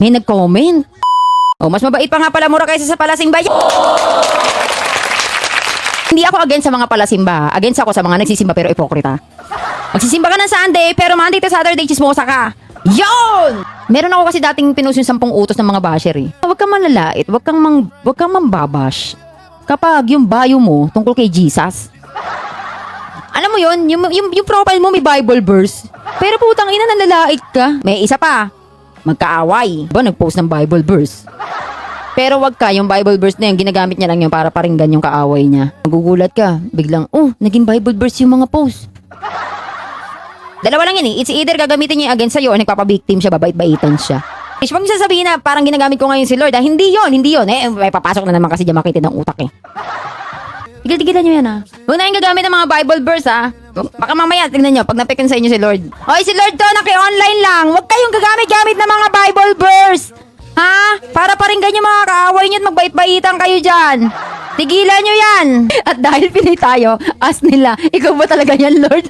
May nag-comment. Oh, mas mabait pa nga pala mura kaysa sa palasimba. Hindi ako against sa mga palasimba. Against ako sa mga nagsisimba pero ipokrita. Magsisimba ka ng Sunday pero Monday to Saturday chismosa ka. Yon! Meron ako kasi dating pinost yung 10 utos ng mga basher eh. Huwag kang manlalait, huwag kang mambabash. Kapag yung bio mo tungkol kay Jesus. Alam mo yun, yung profile mo may Bible verse. Pero putang ina, nanlalait ka. May isa pa, magkaaway. Diba nag-post ng Bible verse? Pero wag ka, yung Bible verse na yun, ginagamit niya lang yun para paringgan yung kaaway niya. Magugulat ka, biglang, oh, naging Bible verse yung mga post. Dalawa lang yun eh. It's either gagamitin niya against sa'yo o nagpapabiktim siya, babait-baitan siya. Huwag niyo sasabihin na parang ginagamit ko ngayon si Lord. Hindi yun. May papasok na naman kasi dyan makitid ng utak eh. Tigil-tigilan nyo yan ha. Huwag na yung gagamit ng mga Bible verse ha. Baka mamaya, tignan nyo, pag napikin sa inyo si Lord. Oy, si Lord to, naki-online lang. Huwag kayong gagamit-gamit ng mga Bible verse. Ha? Para paringgan yung mga kaaway nyo at magbait-baitan kayo dyan. Tigilan nyo yan. At dahil pinay tayo, ask nila, ikaw ba talaga yan, Lord?